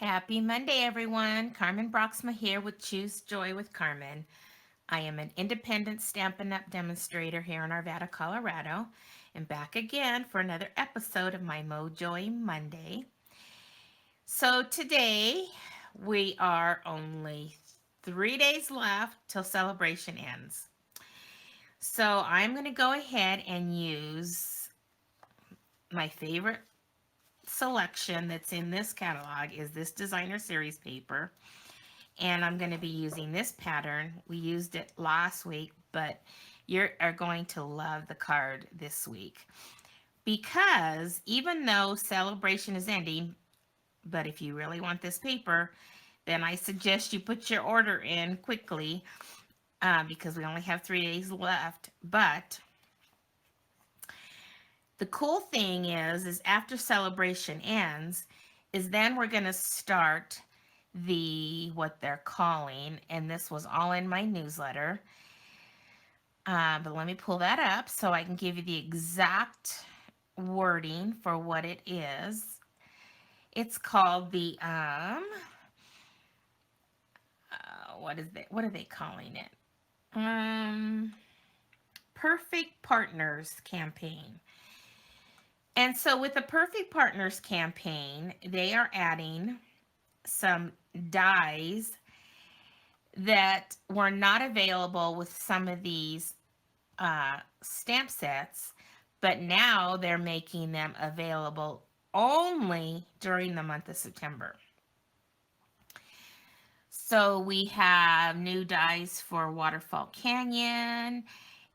Happy Monday, everyone. Carmen Broxma here with Choose Joy with Carmen. I am an independent Stampin' Up! Demonstrator here in Arvada, Colorado, and back again for another episode of my Mojoy Monday. So today we are only 3 days left till celebration ends. So I'm going to go ahead and use my favorite selection that's in this catalog is this designer series paper, and I'm going to be using this pattern. We used it last week, but you are going to love the card this week because even though celebration is ending, but if you really want this paper, then I suggest you put your order in quickly because we only have 3 days left. But the cool thing is after celebration ends, is then we're going to start what they're calling, and this was all in my newsletter. But let me pull that up so I can give you the exact wording for what it is. It's called the what are they calling it? Perfect Partners campaign. And so with the Perfect Partners campaign, they are adding some dies that were not available with some of these stamp sets, but now they're making them available only during the month of September. So we have new dies for Waterfall Canyon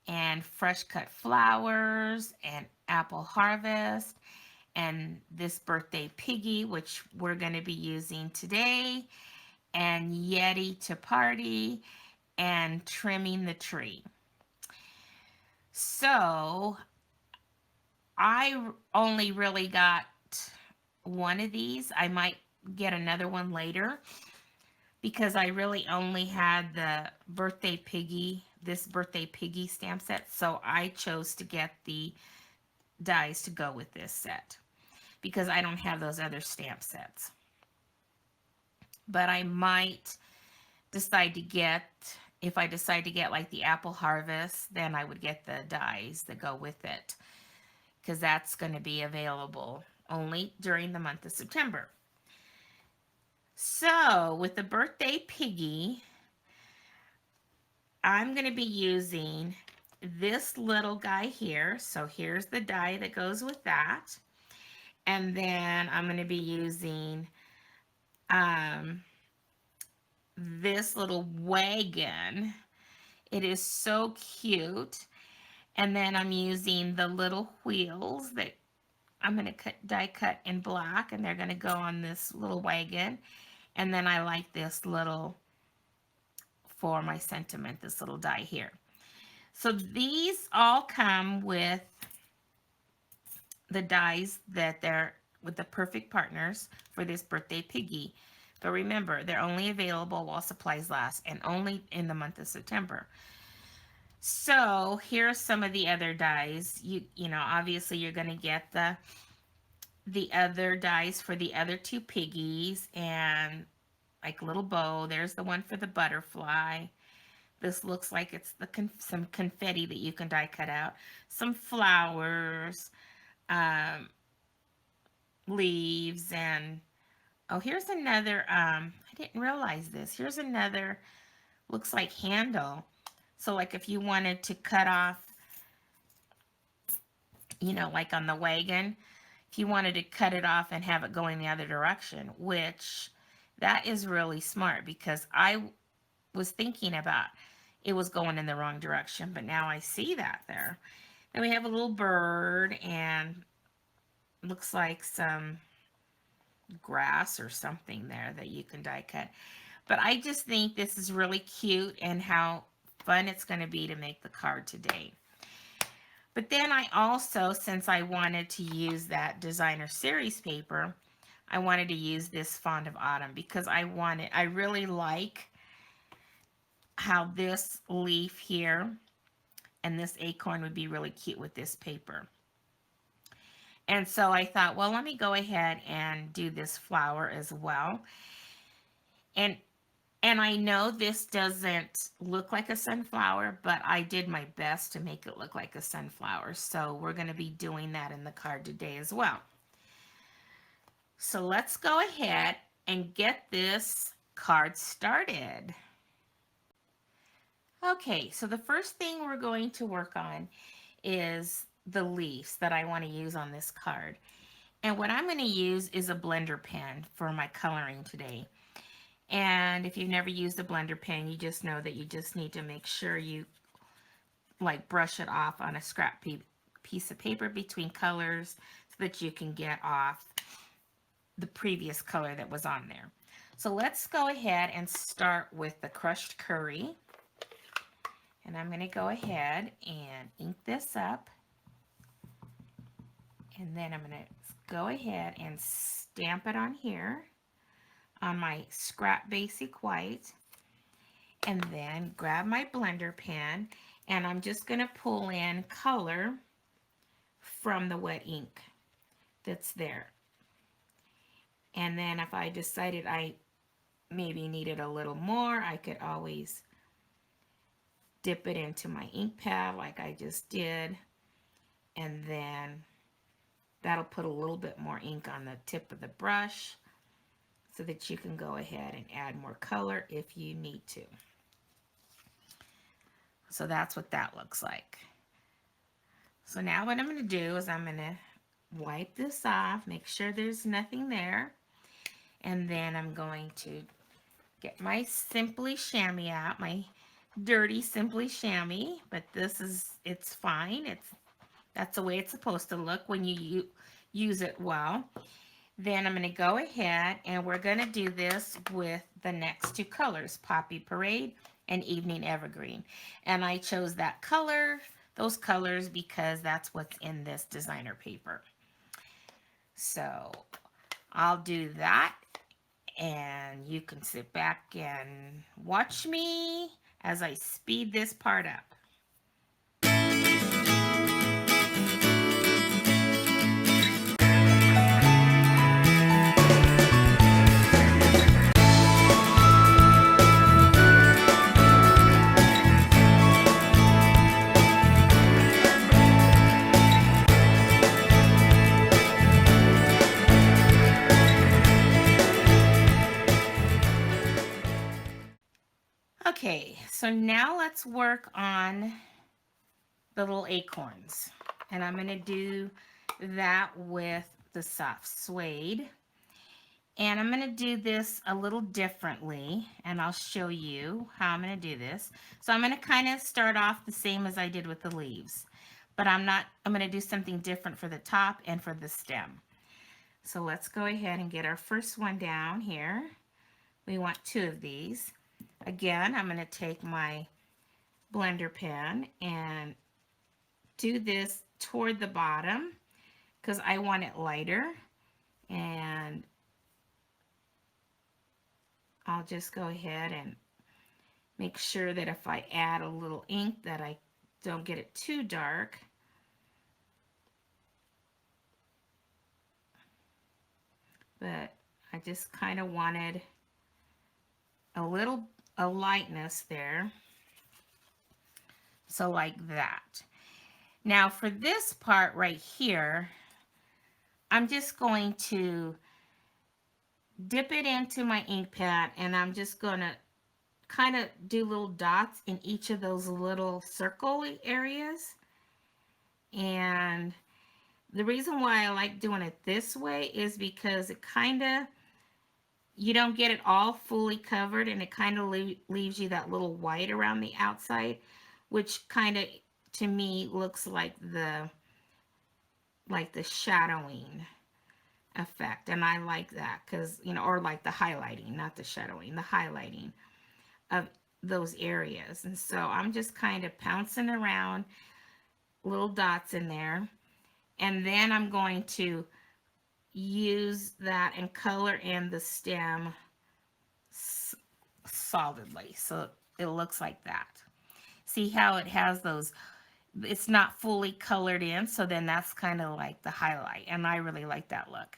and Fresh Cut Flowers and Apple Harvest and this birthday Piggy, which we're going to be using today, and Yeti to Party and Trimming the Tree. So I only really got one of these. I might get another one later because I really only had the birthday Piggy, this birthday Piggy stamp set. So I chose to get the dies to go with this set because I don't have those other stamp sets. But I might decide to get, if I decide to get like the Apple Harvest, then I would get the dies that go with it because that's going to be available only during the month of September. So with the birthday Piggy, I'm going to be using this little guy here. So here's the die that goes with that. And then I'm going to be using this little wagon. It is so cute. And then I'm using the little wheels that I'm going to die cut in black, and they're going to go on this little wagon. And then I like this little, for my sentiment, this little die here. So these all come with the dies that they're with the Perfect Partners for this birthday Piggy. But remember, they're only available while supplies last and only in the month of September. So here's some of the other dies. You know, obviously you're going to get the other dies for the other two Piggies and like little bow. There's the one for the butterfly. This looks like it's some confetti that you can die cut out. Some flowers, leaves, and oh, here's another, I didn't realize this. Here's another, looks like handle. So like if you wanted to cut off, you know, like on the wagon, if you wanted to cut it off and have it going the other direction, which that is really smart because I was thinking about it was going in the wrong direction, but now I see that there. Then we have a little bird and looks like some grass or something there that you can die cut. But I just think this is really cute and how fun it's going to be to make the card today. But then I also, since I wanted to use that designer series paper, I wanted to use this Fond of Autumn because I really like how this leaf here and this acorn would be really cute with this paper. And so I thought, well, let me go ahead and do this flower as well. And and I know this doesn't look like a sunflower, but I did my best to make it look like a sunflower. So we're going to be doing that in the card today as well. So let's go ahead and get this card started. Okay, so the first thing we're going to work on is the leaves that I want to use on this card. And what I'm going to use is a blender pen for my coloring today. And if you've never used a blender pen, you just know that you just need to make sure you like brush it off on a scrap piece of paper between colors so that you can get off the previous color that was on there. So let's go ahead and start with the crushed curry. And I'm going to go ahead and ink this up. And then I'm going to go ahead and stamp it on here on my scrap basic white. And then grab my blender pen and I'm just going to pull in color from the wet ink that's there. And then if I decided I maybe needed a little more, I could always dip it into my ink pad like I just did. And then that'll put a little bit more ink on the tip of the brush so that you can go ahead and add more color if you need to. So that's what that looks like. So now what I'm going to do is I'm going to wipe this off, make sure there's nothing there. And then I'm going to get my Simply Chamois out, my dirty Simply Chamois, but it's fine. That's the way it's supposed to look when you use it well. Then I'm going to go ahead and we're going to do this with the next two colors, Poppy Parade and Evening Evergreen. And I chose those colors, because that's what's in this designer paper. So I'll do that and you can sit back and watch me as I speed this part up. Okay, so now let's work on the little acorns. And I'm going to do that with the soft suede. And I'm going to do this a little differently, and I'll show you how I'm going to do this. So I'm going to kind of start off the same as I did with the leaves, but I'm going to do something different for the top and for the stem. So let's go ahead and get our first one down here. We want two of these. Again, I'm going to take my blender pen and do this toward the bottom because I want it lighter, and I'll just go ahead and make sure that if I add a little ink that I don't get it too dark. But I just kind of wanted a lightness there. So like that. Now for this part right here, I'm just going to dip it into my ink pad and I'm just going to kind of do little dots in each of those little circle areas. And the reason why I like doing it this way is because it kind of, you don't get it all fully covered, and it kind of leaves you that little white around the outside, which kind of, to me, looks like the shadowing effect. And I like that because, you know, or like the highlighting, not the shadowing, the highlighting of those areas. And so I'm just kind of pouncing around little dots in there. And then I'm going to use that and color in the stem solidly. So it looks like that. See how it has those it's not fully colored in, so then that's kind of like the highlight, and I really like that look.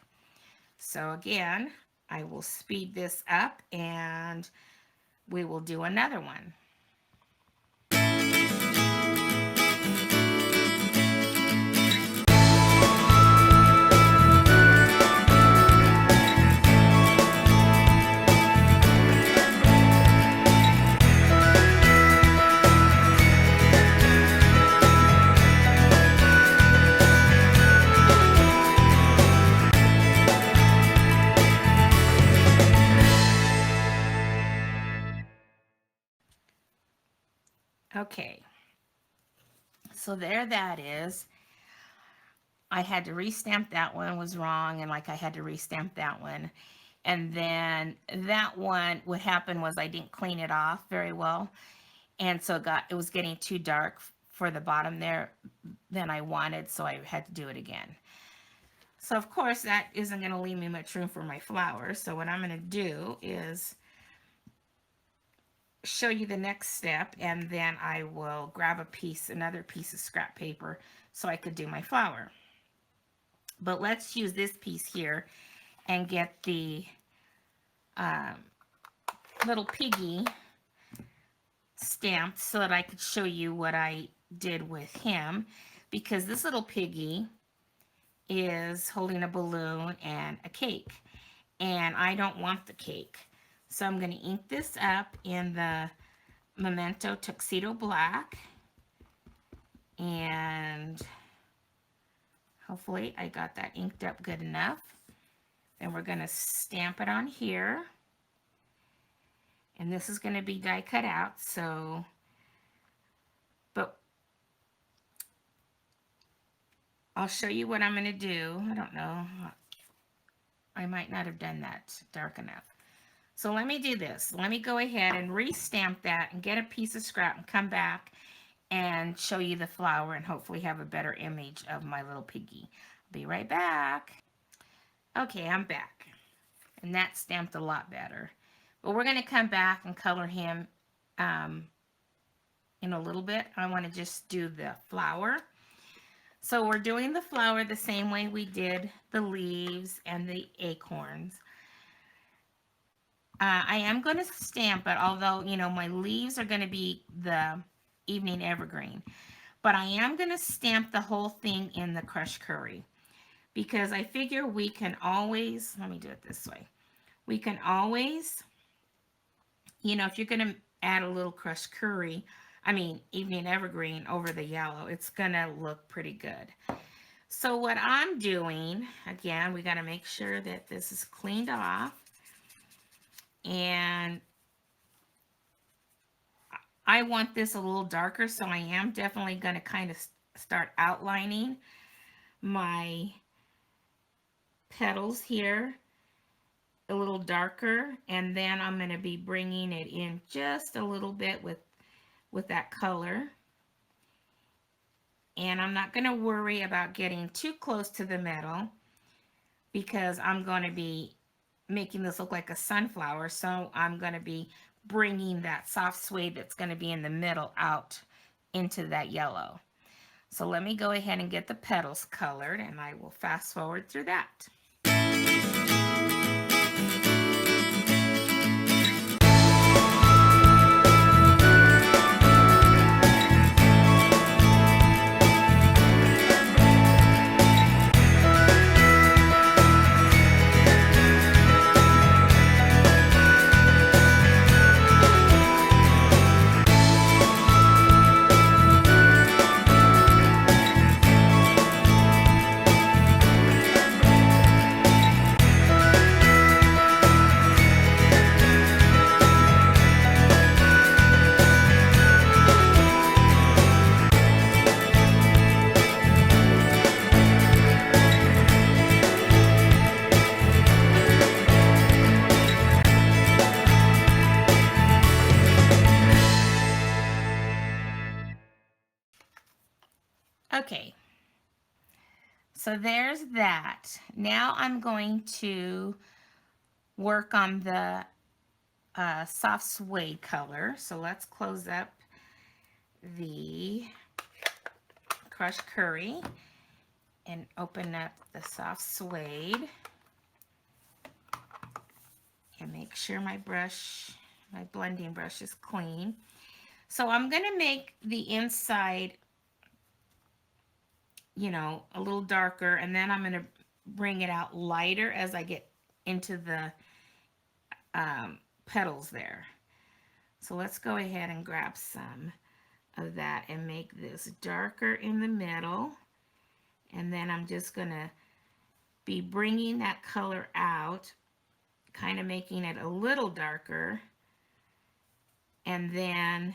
So again, I will speed this up and we will do another one. Okay, so there that is. I had to restamp that one, was wrong, and like I had to restamp that one. And then that one, what happened was I didn't clean it off very well. And so it was getting too dark for the bottom there than I wanted, so I had to do it again. So of course that isn't going to leave me much room for my flowers. So what I'm going to do is show you the next step, and then I will grab another piece of scrap paper so I could do my flower. But let's use this piece here and get the um, little piggy stamped so that I could show you what I did with him, because this little piggy is holding a balloon and a cake, and I don't want the cake. So I'm going to ink this up in the Memento Tuxedo Black, and hopefully I got that inked up good enough. Then we're going to stamp it on here, and this is going to be die cut out, so, but I'll show you what I'm going to do. I don't know, I might not have done that dark enough. So let me do this. Let me go ahead and re-stamp that and get a piece of scrap and come back and show you the flower and hopefully have a better image of my little piggy. I'll be right back. Okay, I'm back. And that stamped a lot better. But we're going to come back and color him in a little bit. I want to just do the flower. So we're doing the flower the same way we did the leaves and the acorns. I am going to stamp it, although, you know, my leaves are going to be the evening evergreen. But I am going to stamp the whole thing in the crushed curry, because I figure we can always, let me do it this way. We can always, you know, if you're going to add a little crushed curry, evening evergreen over the yellow, it's going to look pretty good. So what I'm doing, again, we got to make sure that this is cleaned off. And I want this a little darker, so I am definitely going to kind of start outlining my petals here a little darker, and then I'm going to be bringing it in just a little bit with that color. And I'm not going to worry about getting too close to the metal, because I'm going to be making this look like a sunflower, so I'm going to be bringing that soft suede that's going to be in the middle out into that yellow. So let me go ahead and get the petals colored, and I will fast forward through that. Okay, so there's that. Now I'm going to work on the soft suede color. So let's close up the crushed curry and open up the soft suede and make sure my blending brush is clean. So I'm going to make the inside, you know, a little darker, and then I'm going to bring it out lighter as I get into the petals there. So let's go ahead and grab some of that and make this darker in the middle. And then I'm just going to be bringing that color out, kind of making it a little darker, and then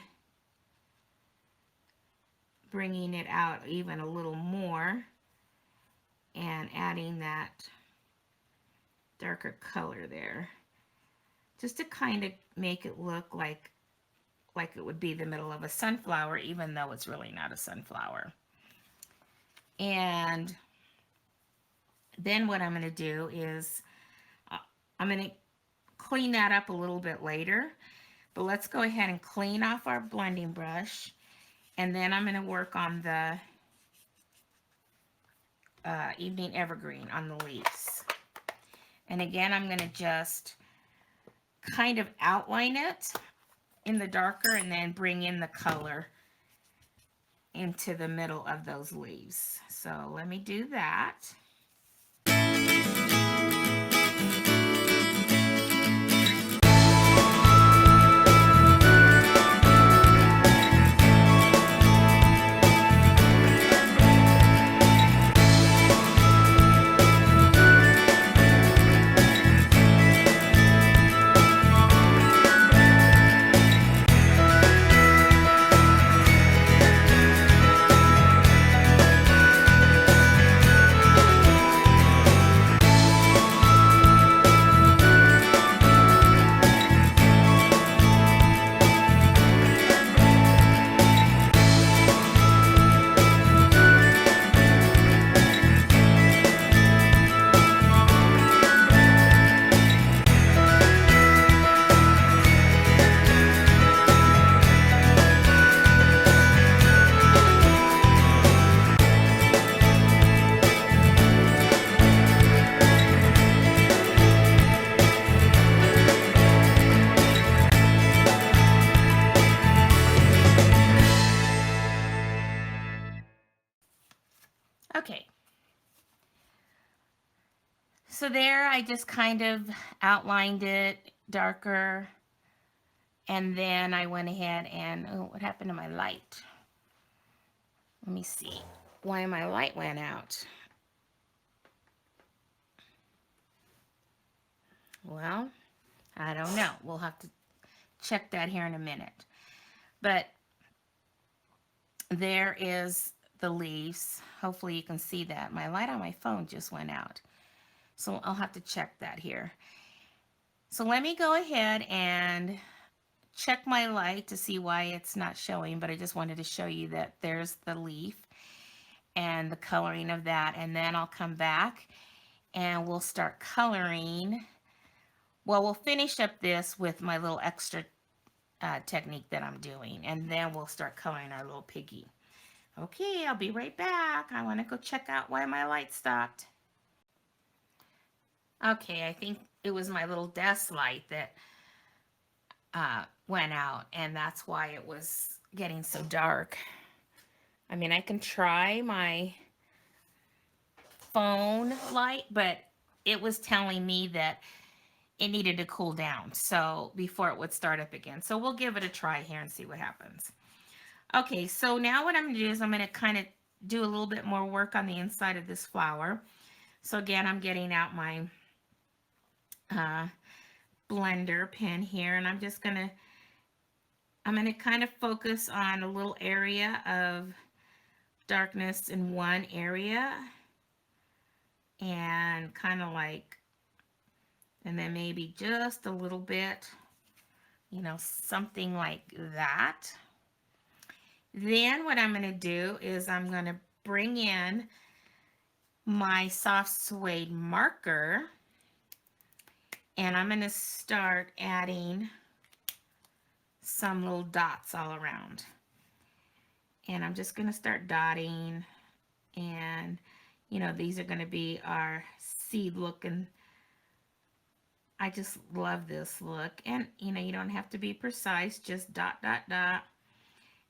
bringing it out even a little more and adding that darker color there, just to kind of make it look like it would be the middle of a sunflower, even though it's really not a sunflower. And then what I'm going to do is I'm going to clean that up a little bit later, but let's go ahead and clean off our blending brush, and then I'm going to work on the evening evergreen on the leaves. And again, I'm going to just kind of outline it in the darker and then bring in the color into the middle of those leaves. So let me do that. Okay, so there I just kind of outlined it darker, and then I went ahead and, oh, what happened to my light? Let me see why my light went out. Well, I don't know. We'll have to check that here in a minute. But there is the leaves. Hopefully you can see that. My light on my phone just went out. So I'll have to check that here. So let me go ahead and check my light to see why it's not showing, but I just wanted to show you that there's the leaf and the coloring of that, and then I'll come back and we'll start coloring. Well, we'll finish up this with my little extra technique that I'm doing, and then we'll start coloring our little piggy. Okay, I'll be right back. I want to go check out why my light stopped. Okay, I think it was my little desk light that went out, and that's why it was getting so dark. I mean, I can try my phone light, but it was telling me that it needed to cool down so before it would start up again. So we'll give it a try here and see what happens. Okay, so now what I'm going to do is I'm going to kind of do a little bit more work on the inside of this flower. So again, I'm getting out my blender pen here, and I'm going to kind of focus on a little area of darkness in one area, and kind of like, and then maybe just a little bit, you know, something like that. Then what I'm going to do is I'm going to bring in my soft suede marker, and I'm going to start adding some little dots all around. And I'm just going to start dotting And, you know, these are going to be our seed looking. I just love this look. And, you know, you don't have to be precise, just dot, dot, dot.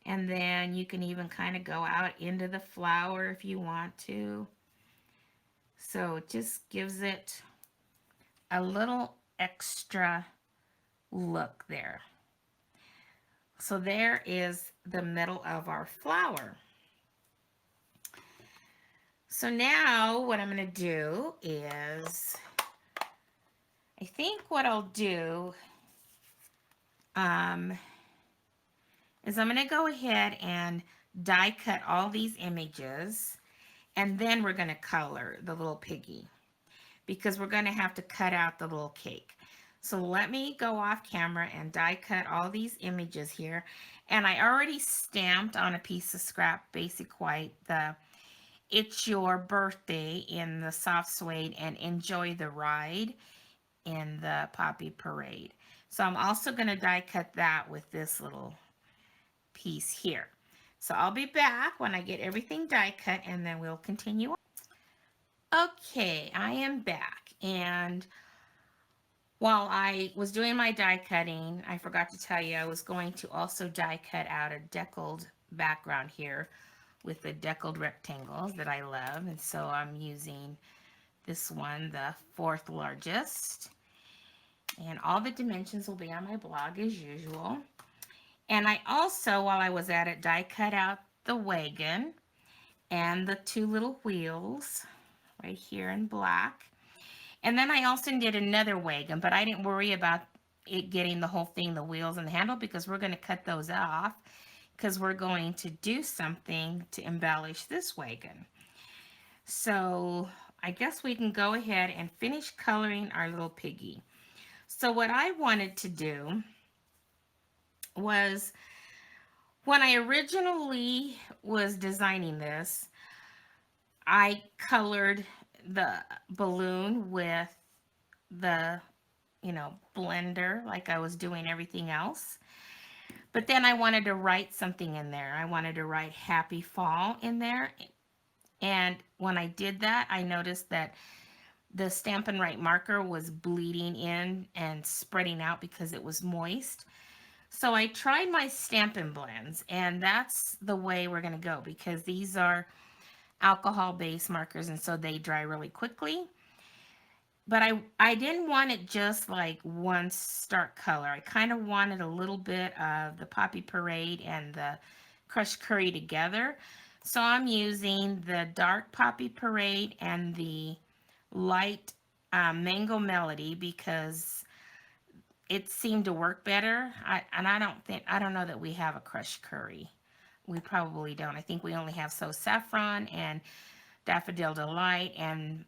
And then you can even kind of go out into the flower if you want to. So it just gives it a little extra look there. So there is the middle of our flower. So now what I'm going to do is, I think what I'll do um, is I'm going to go ahead and die cut all these images, and then we're going to color the little piggy, because we're going to have to cut out the little cake. So let me go off camera and die cut all these images here. And I already stamped on a piece of scrap basic white the "It's Your Birthday" in the soft suede and "Enjoy the Ride" in the poppy parade. So I'm also going to die cut that with this little piece here. So I'll be back when I get everything die cut, and then we'll continue on. Okay, I am back, and while I was doing my die cutting, I forgot to tell you I was going to also die cut out a deckled background here with the deckled rectangles that I love. And so I'm using this one, the 4th largest. And all the dimensions will be on my blog as usual. And I also, while I was at it, die cut out the wagon and the 2 little wheels right here in black. And then I also did another wagon, but I didn't worry about it getting the whole thing, the wheels and the handle, because we're going to cut those off because we're going to do something to embellish this wagon. So I guess we can go ahead and finish coloring our little piggy. So what I wanted to do was, when I originally was designing this, I colored the balloon with the, you know, blender like I was doing everything else. But then I wanted to write something in there. I wanted to write "Happy Fall" in there. And when I did that, I noticed that the Stampin' Write marker was bleeding in and spreading out because it was moist. So I tried my Stampin' Blends, and that's the way we're going to go, because these are alcohol-based markers, and so they dry really quickly. But I didn't want it just like one stark color. I kind of wanted a little bit of the Poppy Parade and the Crushed Curry together. So I'm using the dark Poppy Parade and the light Mango Melody because it seemed to work better. I don't know that we have a Crushed Curry. We probably don't. I think we only have So Saffron and Daffodil Delight, and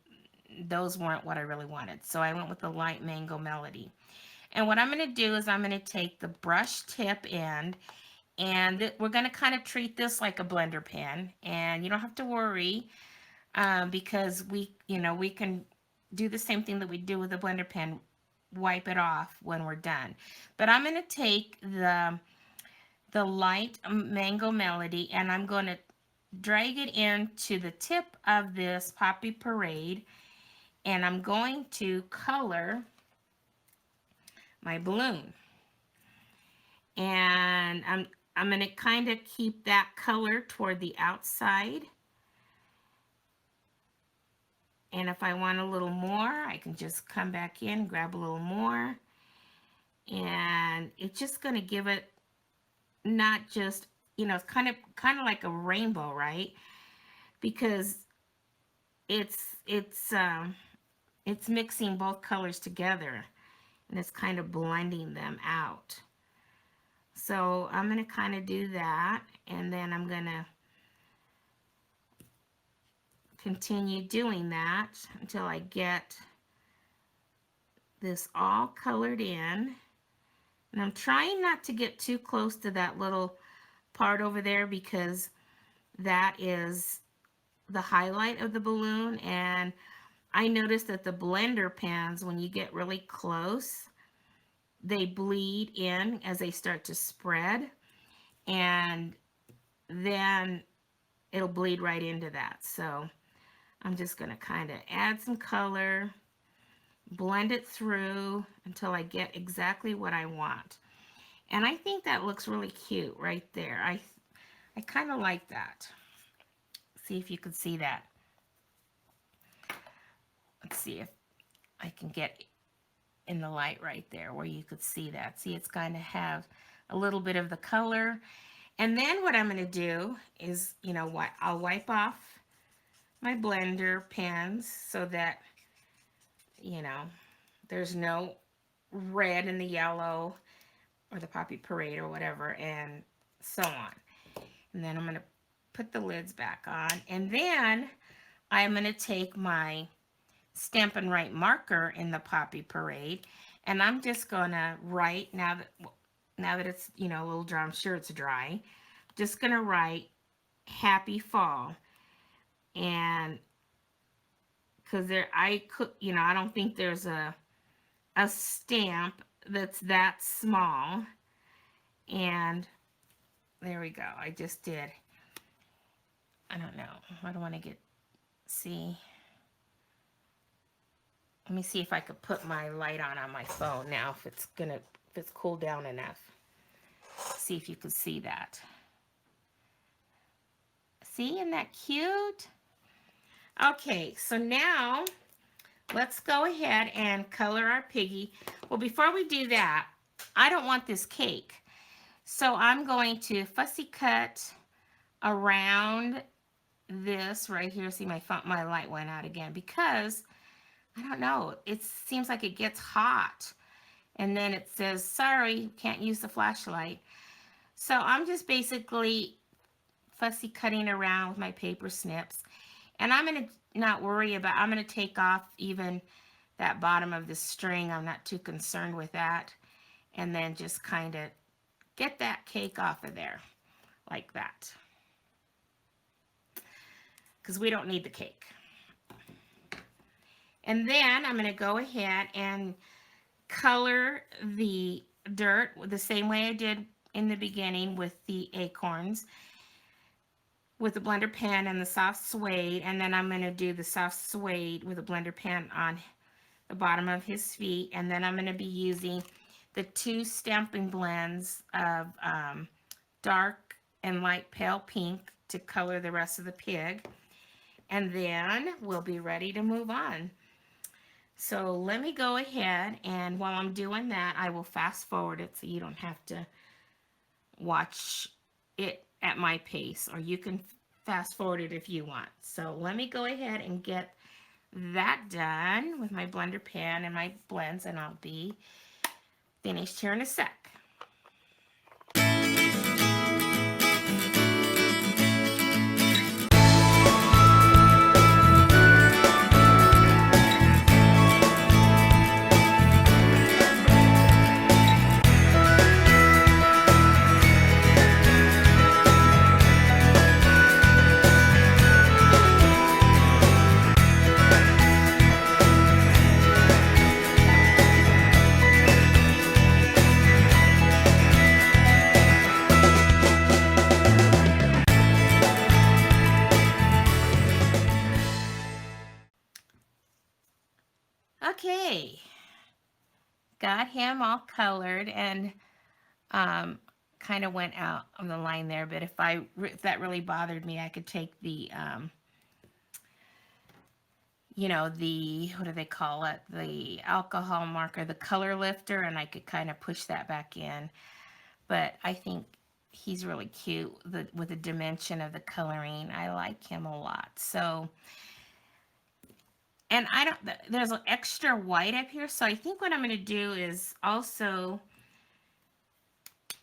those weren't what I really wanted. So I went with the light Mango Melody. And what I'm going to do is I'm going to take the brush tip end, and we're going to kind of treat this like a blender pen. And you don't have to worry because we can do the same thing that we do with a blender pen, wipe it off when we're done. But I'm going to take the light Mango Melody, and I'm going to drag it into the tip of this Poppy Parade, and I'm going to color my balloon. And I'm going to kind of keep that color toward the outside. And if I want a little more, I can just come back in, grab a little more. And it's just going to give it not just, it's kind of like a rainbow, right? Because it's mixing both colors together, and it's kind of blending them out. So I'm going to kind of do that, and then I'm going to continue doing that until I get this all colored in. And I'm trying not to get too close to that little part over there because that is the highlight of the balloon. And I noticed that the blender pens, when you get really close, they bleed in as they start to spread. And then it'll bleed right into that. So I'm just going to kind of add some color, blend it through until I get exactly what I want. And I think that looks really cute right there. I kind of like that. See if you can see that. Let's see if I can get in the light right there where you could see that. See, it's going to have a little bit of the color. And then what I'm going to do is, you know what, I'll wipe off my blender pens so that, you know, there's no red in the yellow or the Poppy Parade or whatever, and so on. And then I'm going to put the lids back on. And then I'm going to take my Stampin' Write marker in the Poppy Parade, and I'm just going to write, now that it's, you know, a little dry, I'm sure it's dry, just going to write Happy Fall. And because I could, you know, I don't think there's a stamp that's that small. And there we go. I just did. I don't know. I don't want to see. Let me see if I could put my light on my phone now, if it's cooled down enough. See if you can see that. See, isn't that cute? Okay, so now let's go ahead and color our Piggy. Well, before we do that, I don't want this cake. So I'm going to fussy cut around this right here. See, my light went out again because, I don't know, it seems like it gets hot. And then it says, sorry, can't use the flashlight. So I'm just basically fussy cutting around with my paper snips. And I'm going to not worry about, I'm going to take off even that bottom of the string. I'm not too concerned with that. And then just kind of get that cake off of there like that. Because we don't need the cake. And then I'm going to go ahead and color the dirt the same way I did in the beginning with the acorns, with the blender pen and the soft suede. And then I'm going to do the soft suede with a blender pen on the bottom of his feet. And then I'm going to be using the two stamping blends of dark and light pale pink to color the rest of the pig. And then we'll be ready to move on. So let me go ahead, and while I'm doing that, I will fast forward it so you don't have to watch it at my pace, or you can fast forward it if you want. So let me go ahead and get that done with my blender pen and my blends, and I'll be finished here in a sec. Okay, got him all colored, and kind of went out on the line there, but if that really bothered me, I could take the you know, the, what do they call it, the alcohol marker, the color lifter, and I could kind of push that back in. But I think he's really cute with the dimension of the coloring. I like him a lot. So, and there's an extra white up here, so I think what I'm going to do is also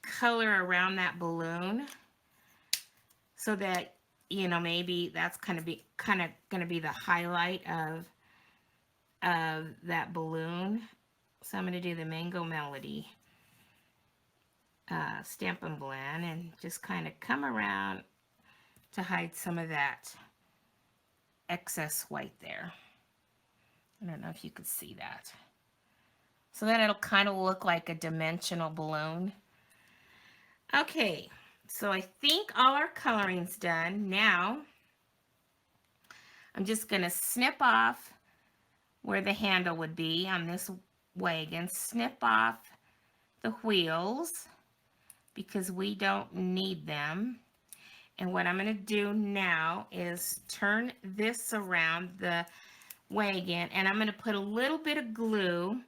color around that balloon so that, you know, maybe that's kind of going to be the highlight of that balloon. So I'm going to do the Mango Melody Stampin' Blend and just kind of come around to hide some of that excess white there. I don't know if you could see that. So then it'll kind of look like a dimensional balloon. Okay, So I think all our coloring's done. Now I'm just gonna snip off where the handle would be on this wagon, snip off the wheels because we don't need them. And what I'm going to do now is turn this around the wagon, and I'm going to put a little bit of glue,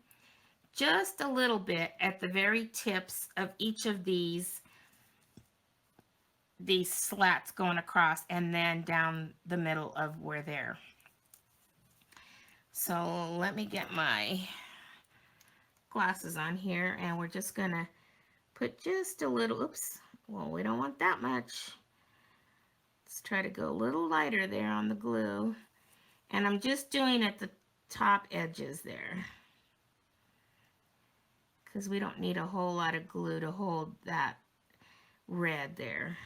just a little bit, at the very tips of each of these slats going across, and then down the middle of where they're. So let me get my glasses on here, and we're just going to put just a little, oops, well, we don't want that much. Let's try to go a little lighter there on the glue. And I'm just doing at the top edges there, because we don't need a whole lot of glue to hold that red there.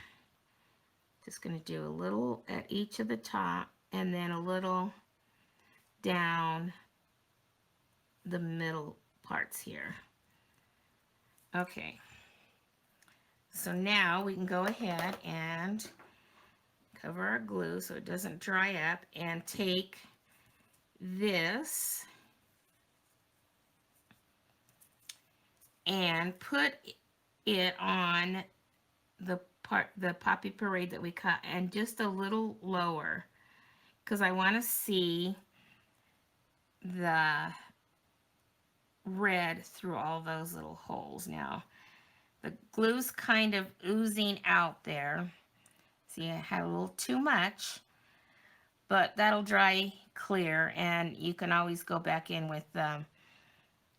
Just going to do a little at each of the top, and then a little down the middle parts here. Okay, so now we can go ahead and cover our glue so it doesn't dry up, and take this and put it on the Poppy Parade that we cut, and just a little lower, because I want to see the red through all those little holes. Now the glue's kind of oozing out there. See, I had a little too much, but that'll dry clear, and you can always go back in with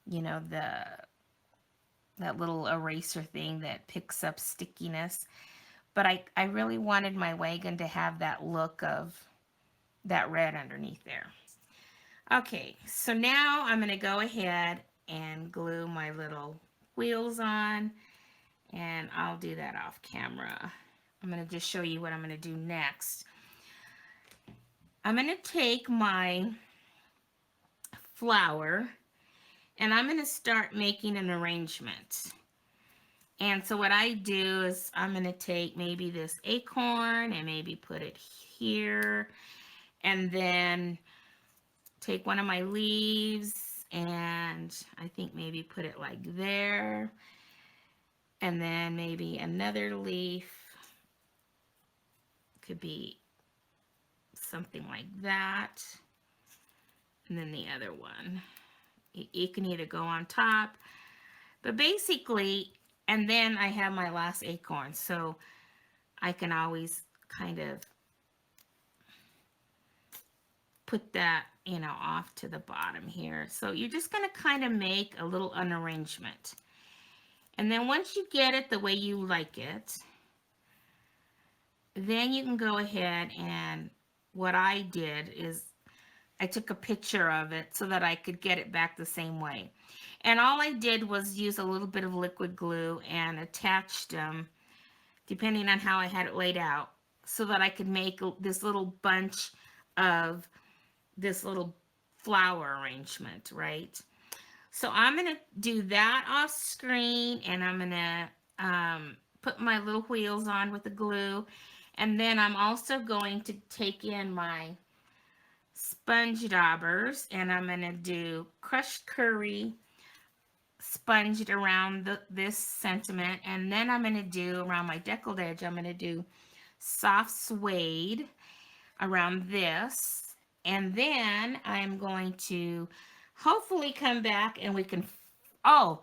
you know, that little eraser thing that picks up stickiness. But I really wanted my wagon to have that look of that red underneath there. Okay, so now I'm going to go ahead and glue my little wheels on, and I'll do that off camera. I'm going to just show you what I'm going to do next. I'm going to take my flower, and I'm going to start making an arrangement. And so what I do is I'm going to take maybe this acorn and maybe put it here, and then take one of my leaves and I think maybe put it like there, and then maybe another leaf could be something like that, and then the other one. It can either go on top, but basically, and then I have my last acorn, so I can always kind of put that, you know, off to the bottom here. So you're just going to kind of make a little an arrangement. And then once you get it the way you like it, then you can go ahead, and what I did is I took a picture of it so that I could get it back the same way. And all I did was use a little bit of liquid glue and attached them, depending on how I had it laid out, so that I could make this little bunch of this little flower arrangement, right? So I'm going to do that off screen, and I'm going to put my little wheels on with the glue. And then I'm also going to take in my sponge daubers, and I'm going to do crushed curry sponged around this sentiment. And then I'm going to do around my deckled edge, I'm going to do soft suede around this. And then I'm going to hopefully come back and we can, oh,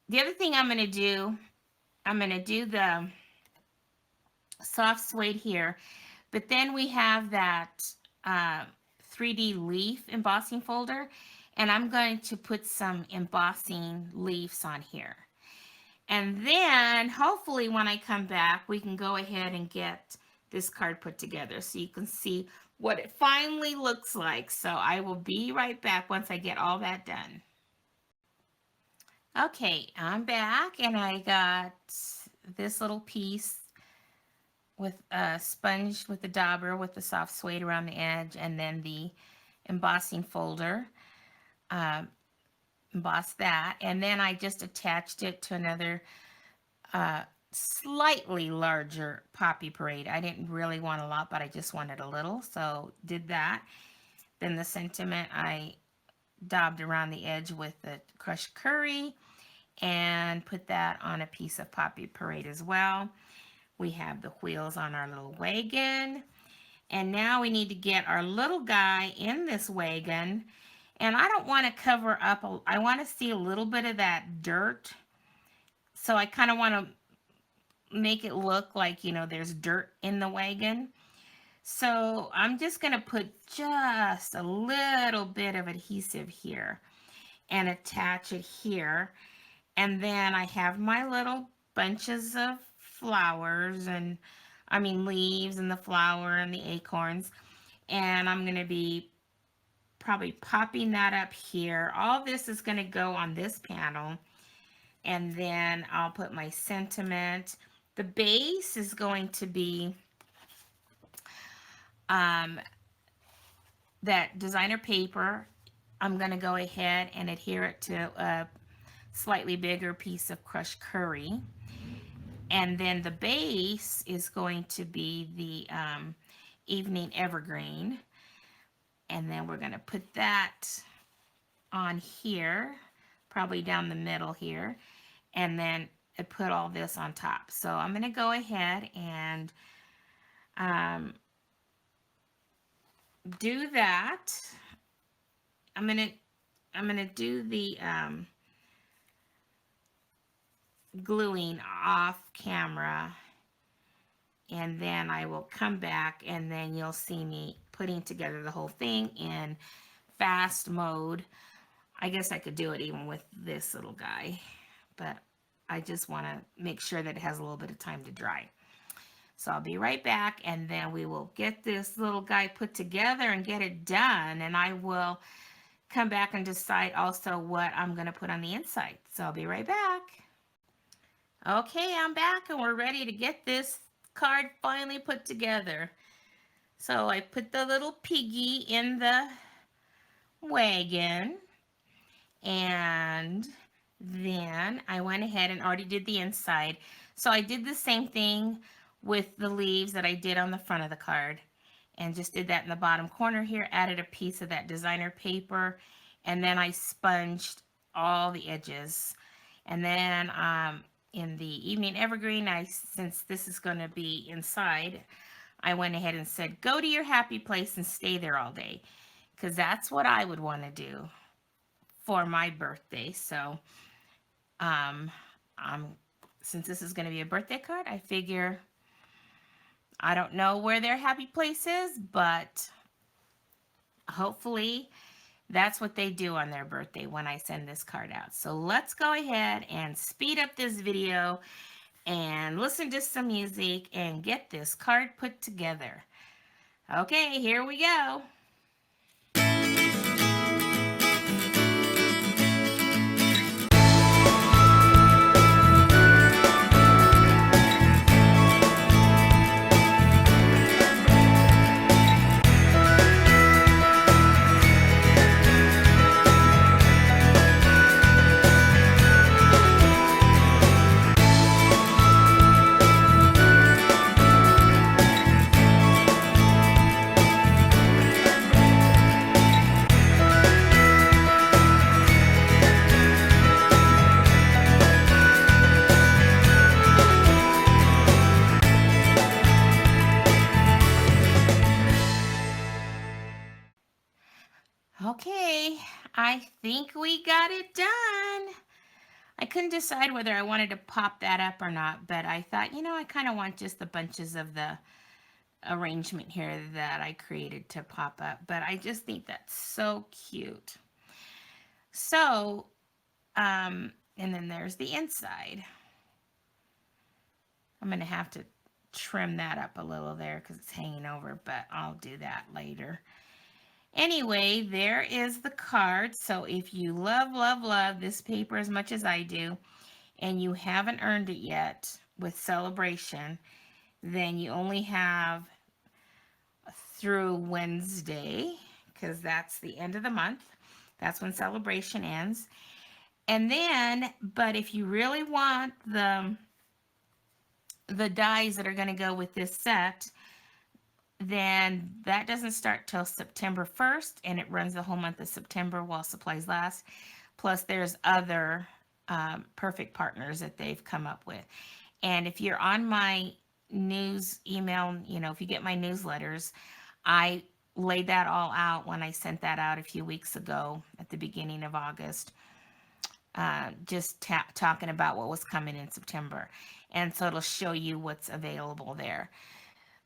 the other thing I'm going to do the soft suede here, but then we have that 3D leaf embossing folder, and I'm going to put some embossing leaves on here. And then hopefully when I come back, we can go ahead and get this card put together so you can see what it finally looks like. So I will be right back once I get all that done. Okay, I'm back, and I got this little piece with a sponge with the dauber with the soft suede around the edge, and then the embossing folder. Embossed that, and then I just attached it to another slightly larger Poppy Parade. I didn't really want a lot, but I just wanted a little, so did that. Then the sentiment I daubed around the edge with the crushed curry and put that on a piece of Poppy Parade as well. We have the wheels on our little wagon. And now we need to get our little guy in this wagon. And I don't want to cover up, I want to see a little bit of that dirt. So I kind of want to make it look like, there's dirt in the wagon. So I'm just going to put just a little bit of adhesive here and attach it here. And then I have my little bunches of flowers and leaves and the flower and the acorns. And I'm going to be probably popping that up here. All this is going to go on this panel. And then I'll put my sentiment. The base is going to be that designer paper. I'm going to go ahead and adhere it to a slightly bigger piece of crushed curry. And then the base is going to be the evening evergreen. And then we're going to put that on here, probably down the middle here. And then put all this on top. So I'm going to go ahead and do that. I'm gonna do the gluing off camera, and then I will come back and then you'll see me putting together the whole thing in fast mode. I guess I could do it even with this little guy, but I just want to make sure that it has a little bit of time to dry. So I'll be right back, and then we will get this little guy put together and get it done, and I will come back and decide also what I'm going to put on the inside. So I'll be right back. Okay, I'm back and we're ready to get this card finally put together. So I put the little piggy in the wagon, and then I went ahead and already did the inside. So I did the same thing with the leaves that I did on the front of the card, and just did that in the bottom corner here, added a piece of that designer paper, and then I sponged all the edges. And then in the evening evergreen, since this is going to be inside, I went ahead and said, go to your happy place and stay there all day, because that's what I would want to do for my birthday. So since this is going to be a birthday card, I figure, I don't know where their happy place is, but hopefully that's what they do on their birthday when I send this card out. So let's go ahead and speed up this video and listen to some music and get this card put together. Okay, here we go. Okay, I think we got it done. I couldn't decide whether I wanted to pop that up or not, but I thought, I kind of want just the bunches of the arrangement here that I created to pop up, but I just think that's so cute. So, and then there's the inside. I'm going to have to trim that up a little there because it's hanging over, but I'll do that later. Anyway, there is the card. So if you love, love, love this paper as much as I do, and you haven't earned it yet with Sale-A-Bration, then you only have through Wednesday, because that's the end of the month. That's when Sale-A-Bration ends. And then, but if you really want the the dies that are going to go with this set, then that doesn't start till September 1st, and it runs the whole month of September while supplies last. Plus, there's other perfect partners that they've come up with. And if you're on my news email, if you get my newsletters, I laid that all out when I sent that out a few weeks ago at the beginning of August, just talking about what was coming in September. And so it'll show you what's available there.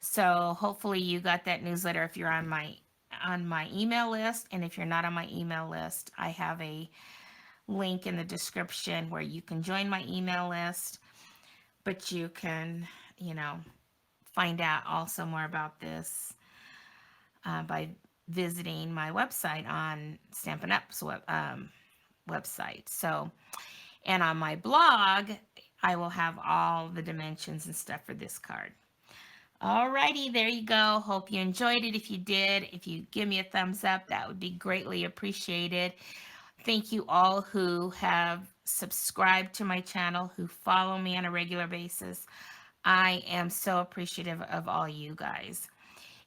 So hopefully you got that newsletter if you're on my email list. And if you're not on my email list, I have a link in the description where you can join my email list, but you can, you know, find out also more about this by visiting my website on Stampin' Up's website. So, and on my blog, I will have all the dimensions and stuff for this card. Alrighty, there you go. Hope you enjoyed it. If you did, if you give me a thumbs up, that would be greatly appreciated. Thank you all who have subscribed to my channel, who follow me on a regular basis. I am so appreciative of all you guys.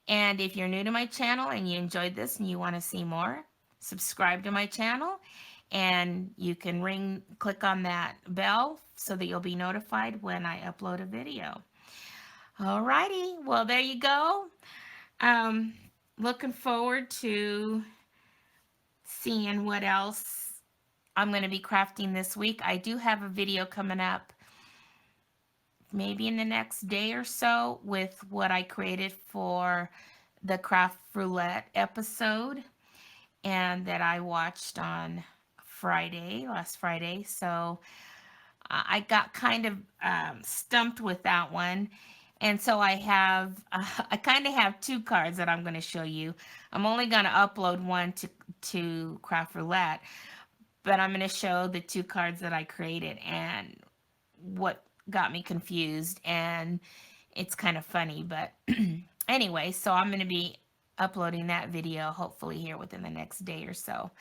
And if you're new to my channel and you enjoyed this and you want to see more, subscribe to my channel, and you can click on that bell so that you'll be notified when I upload a video. Alrighty, well, there you go. Um, Looking forward to seeing what else I'm going to be crafting this week. I do have a video coming up maybe in the next day or so with what I created for the craft roulette episode, and that I watched on last Friday. So I got kind of stumped with that one. And so I kind of have two cards that I'm going to show you. I'm only going to upload one to Craft Roulette, but I'm going to show the two cards that I created and what got me confused. And it's kind of funny, but anyway, so I'm going to be uploading that video hopefully here within the next day or so.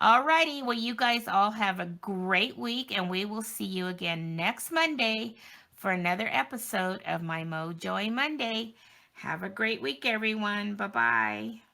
Alrighty, well, you guys all have a great week, and we will see you again next Monday for another episode of my Mojo Monday. Have a great week, everyone. Bye-bye.